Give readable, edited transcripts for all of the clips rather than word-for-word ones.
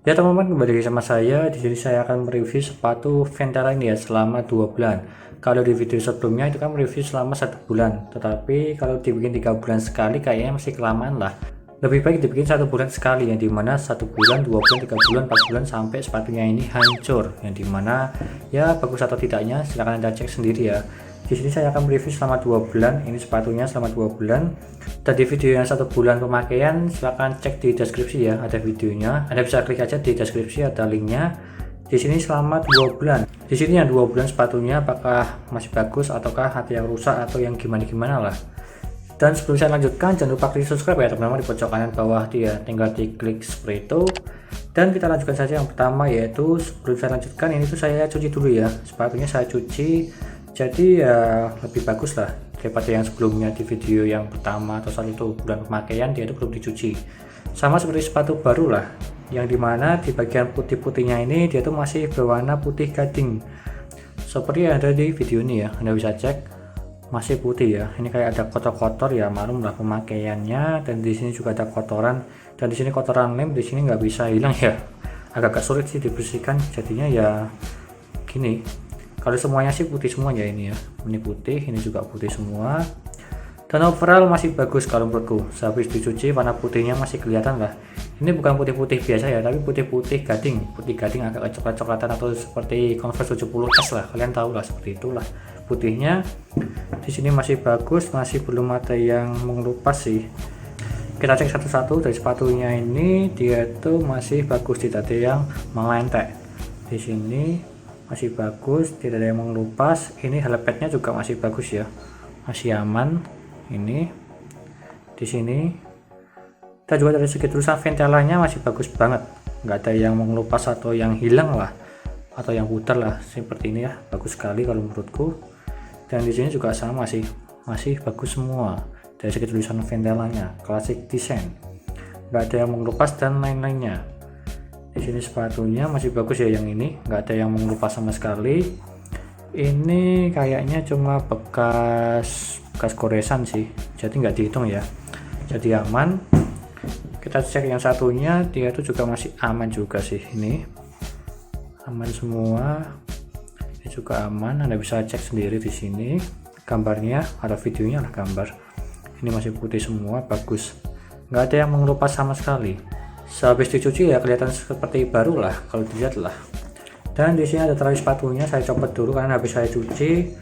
Ya teman-teman, kembali lagi sama saya. Di sini saya akan mereview sepatu Ventela ini ya selama 2 bulan. Kalau di video sebelumnya itu kan mereview selama 1 bulan, tetapi kalau dibikin 3 bulan sekali kayaknya masih kelamaan lah. Lebih baik dibikin 1 bulan sekali, yang dimana 1 bulan, 2 bulan, 3 bulan, 4 bulan sampai sepatunya ini hancur. Yang dimana ya bagus atau tidaknya silahkan anda cek sendiri ya. Di sini saya akan mereview selama 2 bulan, ini sepatunya selama 2 bulan. Dan di video yang 1 bulan pemakaian silahkan cek di deskripsi ya, ada videonya. Anda bisa klik aja di deskripsi, ada linknya. Di sini selama 2 bulan. Di sini yang 2 bulan sepatunya apakah masih bagus ataukah ada yang rusak atau yang gimana lah. Dan sebelum saya lanjutkan, jangan lupa klik subscribe ya teman-teman di pojok kanan bawah dia, tinggal diklik seperti itu. Dan kita lanjutkan saja yang pertama, yaitu sebelum saya lanjutkan ini tuh saya cuci dulu ya, sepatunya saya cuci. Jadi ya lebih bagus lah daripada yang sebelumnya di video yang pertama atau 1 bulan pemakaian dia itu belum dicuci. Sama seperti sepatu baru lah, yang dimana di bagian putih-putihnya ini dia tuh masih berwarna putih gading seperti yang ada di video ini ya. Anda bisa cek masih putih ya. Ini kayak ada kotor-kotor ya, malum lah pemakaiannya. Dan di sini juga ada kotoran, dan di sini kotoran lem di sini nggak bisa hilang ya, agak sulit sih dibersihkan. Jadinya ya gini. Kalau semuanya sih putih semuanya ini ya, ini putih, ini juga putih semua. Dan overall masih bagus kalau menurutku. Sehabis dicuci warna putihnya masih kelihatan lah. Ini bukan putih-putih biasa ya, tapi putih-putih gading, putih gading agak coklat-coklatan atau seperti Converse 70S lah, kalian tahu lah, seperti itulah putihnya. Di sini masih bagus, masih belum ada yang mengelupas sih. Kita cek satu-satu. Dari sepatunya ini dia tuh masih bagus, tidak ada yang melentek. Di sini masih bagus, tidak ada yang mengelupas. Ini helmetnya juga masih bagus ya, masih aman. Ini di sini kita juga dari segi tulisan Ventelanya masih bagus banget, nggak ada yang mengelupas atau yang hilang lah, atau yang pudar lah seperti ini ya, bagus sekali kalau menurutku. Dan di sini juga sama sih, masih bagus semua dari segi tulisan Ventelanya, klasik desain, nggak ada yang mengelupas dan lain-lainnya. Di sini sepatunya masih bagus ya, yang ini nggak ada yang mengelupas sama sekali. Ini kayaknya cuma bekas goresan sih, jadi nggak dihitung ya, jadi aman. Kita cek yang satunya, dia itu juga masih aman juga sih, ini aman semua, ini juga aman. Anda bisa cek sendiri di sini gambarnya, ada videonya lah gambar. Ini masih putih semua, bagus, nggak ada yang mengelupas sama sekali. Sehabis dicuci ya kelihatan seperti baru lah kalau dilihat lah. Dan di sini ada tali sepatunya, saya copot dulu karena habis saya cuci.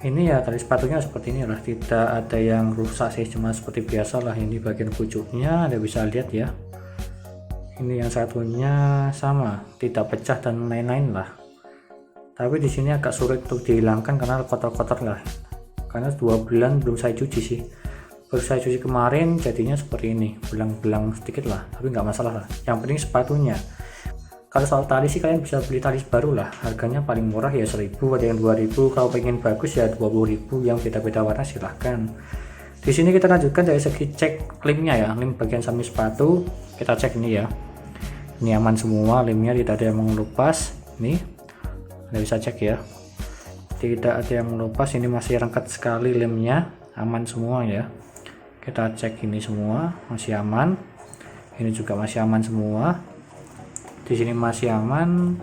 Ini ya tali sepatunya seperti ini lah, tidak ada yang rusak sih, cuma seperti biasa lah. Ini bagian pucuknya Anda bisa lihat ya. Ini yang satunya sama, tidak pecah dan lain-lain lah. Tapi di sini agak sulit untuk dihilangkan karena kotor-kotor lah. Karena 2 bulan belum saya cuci sih. Baru saya cuci kemarin, jadinya seperti ini, belang-belang sedikit lah, tapi nggak masalah lah. Yang penting sepatunya. Kalau soal tali sih kalian bisa beli tali baru lah, harganya paling murah ya 1000, ada yang 2000. Kalau pengen bagus ya 20.000, yang beda-beda warna silahkan. Di sini kita lanjutkan dari segi cek lemnya ya, lem bagian samping sepatu kita cek ini ya. Ini aman semua, lemnya tidak ada yang mengelupas. Nih, Anda bisa cek ya, tidak ada yang mengelupas. Ini masih rengket sekali lemnya, aman semua ya. Kita cek ini semua masih aman, ini juga masih aman semua. Di sini masih aman,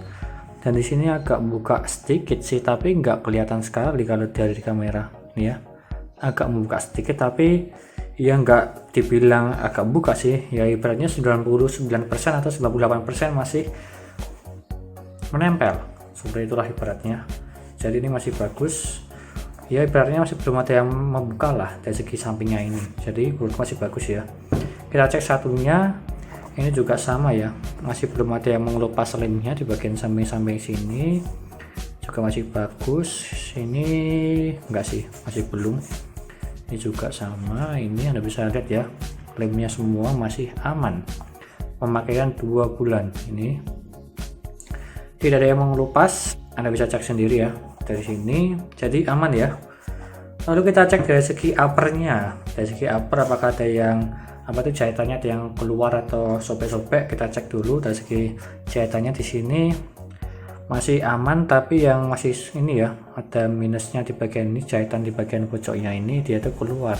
dan di sini agak buka sedikit sih, tapi nggak kelihatan sekali kalau dari kamera ini ya. Agak membuka sedikit, tapi ya nggak dibilang agak buka sih ya, ibaratnya 99% atau 98% masih menempel, seperti itulah ibaratnya. Jadi ini masih bagus ya, ibaratnya masih belum ada yang membuka lah dari segi sampingnya ini, jadi menurut masih bagus ya. Kita cek satunya, ini juga sama ya, masih belum ada yang mengelupas lemnya di bagian samping-samping sini, juga masih bagus. Ini enggak sih, masih belum. Ini juga sama, ini Anda bisa lihat ya, lemnya semua masih aman, pemakaian 2 bulan. Ini tidak ada yang mengelupas, Anda bisa cek sendiri ya dari sini, jadi aman ya. Lalu kita cek dari segi uppernya, dari segi upper apakah ada yang jahitannya ada yang keluar atau sobek-sobek. Kita cek dulu dari segi jahitannya, di sini masih aman, tapi yang masih ini ya, ada minusnya di bagian ini, jahitan di bagian pojoknya ini dia tuh keluar.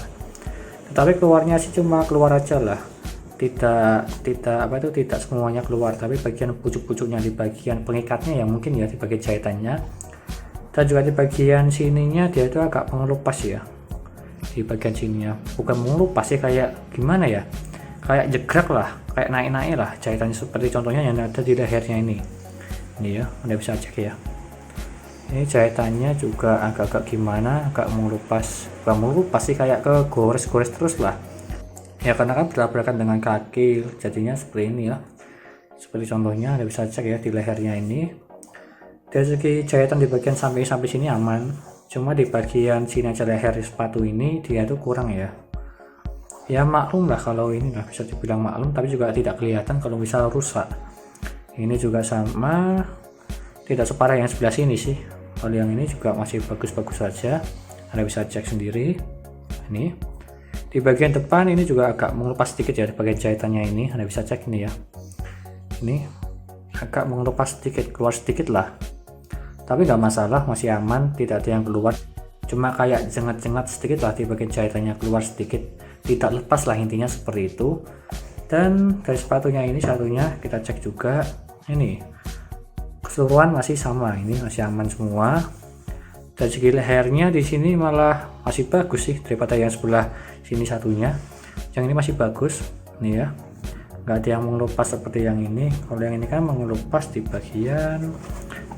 Tetapi keluarnya sih cuma keluar aja lah, tidak semuanya keluar, tapi bagian pucuk-pucuknya di bagian pengikatnya ya mungkin ya di bagian jahitannya, dan juga di bagian sininya dia itu agak mengelupas ya, di bagian sininya bukan mengelupas sih, kayak gimana ya, kayak jegrak lah, kayak naik-naik lah jahitannya, seperti contohnya yang ada di lehernya ini ya, Anda bisa cek ya. Ini jahitannya juga agak-agak gimana, agak mengelupas, bukan mengelupas sih, kayak ke gores-gores terus lah ya, karena kan bertabrakan dengan kaki, jadinya seperti ini ya. Seperti contohnya Anda bisa cek ya di lehernya ini. Dari segi jahitan di bagian sampai sini aman, cuma di bagian sini aja leher sepatu ini dia tuh kurang ya. Ya maklum lah kalau ini lah, bisa dibilang maklum, tapi juga tidak kelihatan kalau misal rusak. Ini juga sama, tidak separah yang sebelah sini sih. Kalau yang ini juga masih bagus-bagus saja, Anda bisa cek sendiri. Ini di bagian depan ini juga agak mengelupas sedikit ya, di bagian jahitannya ini Anda bisa cek ini ya. Ini agak mengelupas sedikit, keluar sedikit lah, tapi nggak masalah, masih aman, tidak ada yang keluar, cuma kayak jengat-jengat sedikit lah di bagian jahitannya, keluar sedikit, tidak lepas lah intinya seperti itu. Dan dari sepatunya ini satunya kita cek juga, ini keseluruhan masih sama, ini masih aman semua. Dari segi lehernya di sini malah masih bagus sih daripada yang sebelah sini satunya. Yang ini masih bagus nih ya, nggak ada yang mengelupas seperti yang ini. Kalau yang ini kan mengelupas di bagian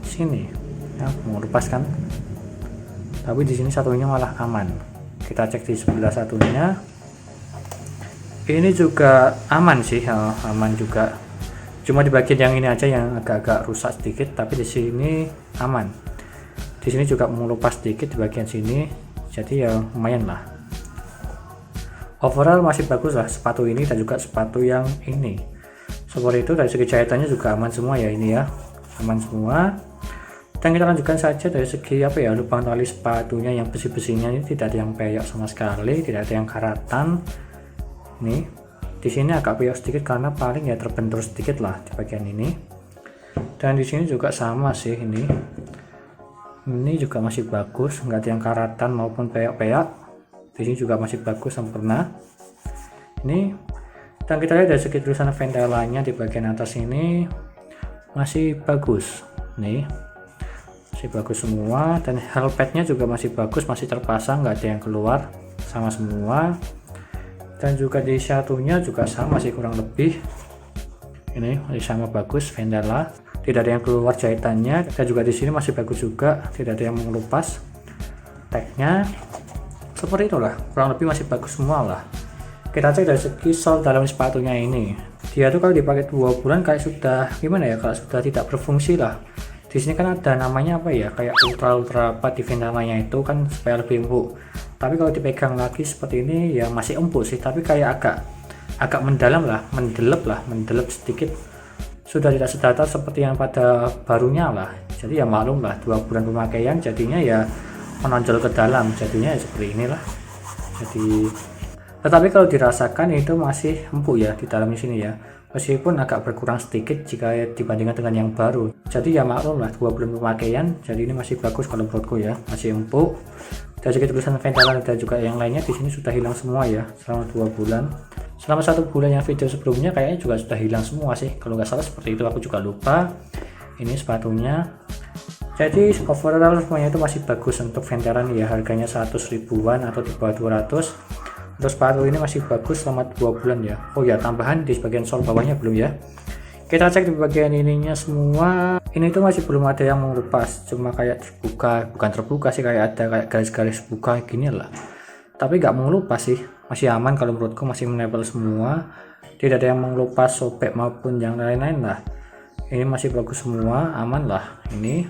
sini ya, mengelupas kan, tapi di sini satunya malah aman. Kita cek di sebelah satunya, ini juga aman sih, aman juga, cuma di bagian yang ini aja yang agak-agak rusak sedikit, tapi di sini aman. Di sini juga mengelupas sedikit di bagian sini, jadi ya lumayan lah. Overall masih bagus lah sepatu ini, dan juga sepatu yang ini seperti itu. Dari segi jahitannya juga aman semua ya, ini ya aman semua. Dan kita lanjutkan saja dari segi apa ya, lubang tali sepatunya yang besi-besinya ini tidak ada yang peyok sama sekali, tidak ada yang karatan. Nih di sini agak peyok sedikit karena paling ya terbentur sedikit lah di bagian ini. Dan di sini juga sama sih, ini juga masih bagus, nggak ada yang karatan maupun peyok-peyok. Di sini juga masih bagus, sempurna. Ini, dan kita lihat dari segi tulisan ventelanya di bagian atas ini masih bagus, nih masih bagus semua. Dan helmetnya juga masih bagus, masih terpasang, nggak ada yang keluar, sama semua. Dan juga di satunya juga sama sih kurang lebih, ini masih sama bagus ventela, tidak ada yang keluar jahitannya. Dan juga di sini masih bagus juga, tidak ada yang mengelupas. Tagnya seperti itulah, kurang lebih masih bagus semua lah. Kita cek dari segi sol dalam sepatunya ini, dia tuh kalau dipakai 2 bulan kayak sudah gimana ya, kalau sudah tidak berfungsi lah. Di sini kan ada namanya apa ya, kayak ultra apa di ventilanya itu kan supaya lebih empuk, tapi kalau dipegang lagi seperti ini ya masih empuk sih, tapi kayak agak mendalam lah, mendelep sedikit, sudah tidak sedatar seperti yang pada barunya lah. Jadi ya maklum lah, 2 bulan pemakaian jadinya ya menonjol ke dalam, jadinya ya seperti inilah. Jadi tetapi kalau dirasakan itu masih empuk ya di dalam sini ya, meskipun agak berkurang sedikit jika dibandingkan dengan yang baru. Jadi ya maklum lah, 2 bulan pemakaian, jadi ini masih bagus kalau menurutku ya, masih empuk. Dari segi tulisan ventilan dan juga yang lainnya di sini sudah hilang semua ya selama 2 bulan. Selama 1 bulan yang video sebelumnya kayaknya juga sudah hilang semua sih, kalau nggak salah seperti itu, aku juga lupa. Ini sepatunya, jadi overall semuanya itu masih bagus untuk ventilan ya, harganya 100 ribuan atau di bawah 200. Untuk sepatu ini masih bagus selama 2 bulan ya. Oh ya, tambahan di bagian sol bawahnya belum ya. Kita cek di bagian ininya semua, ini tuh masih belum ada yang mengelupas, cuma kayak terbuka, bukan terbuka sih, kayak ada kayak garis-garis buka gini lah, tapi nggak mengelupas sih, masih aman kalau menurutku, masih menempel semua, tidak ada yang mengelupas, sobek maupun yang lain-lain lah. Ini masih bagus semua, aman lah. Ini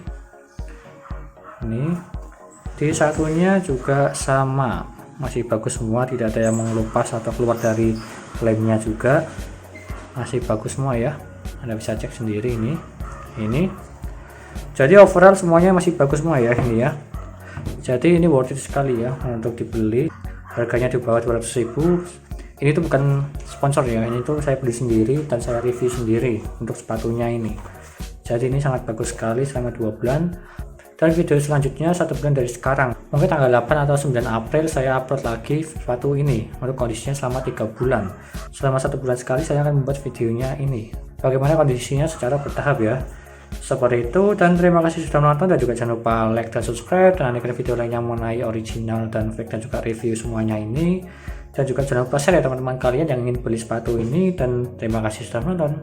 di satunya juga sama, masih bagus semua, tidak ada yang mengelupas atau keluar dari lemnya juga, masih bagus semua ya. Anda bisa cek sendiri ini. Jadi overall semuanya masih bagus semua ya ini ya. Jadi ini worth it sekali ya untuk dibeli. Harganya di bawah 200.000. Ini tuh bukan sponsor ya, ini tuh saya beli sendiri dan saya review sendiri untuk sepatunya ini. Jadi ini sangat bagus sekali selama 2 bulan. Dan video selanjutnya 1 bulan dari sekarang, mungkin tanggal 8 atau 9 April saya upload lagi sepatu ini untuk kondisinya selama 3 bulan. Selama 1 bulan sekali saya akan membuat videonya ini, bagaimana kondisinya secara bertahap ya. Seperti itu, dan terima kasih sudah menonton, dan juga jangan lupa like dan subscribe, dan nantikan video lainnya mengenai original dan fake dan juga review semuanya ini. Dan juga jangan lupa share ya teman-teman kalian yang ingin beli sepatu ini, dan terima kasih sudah menonton.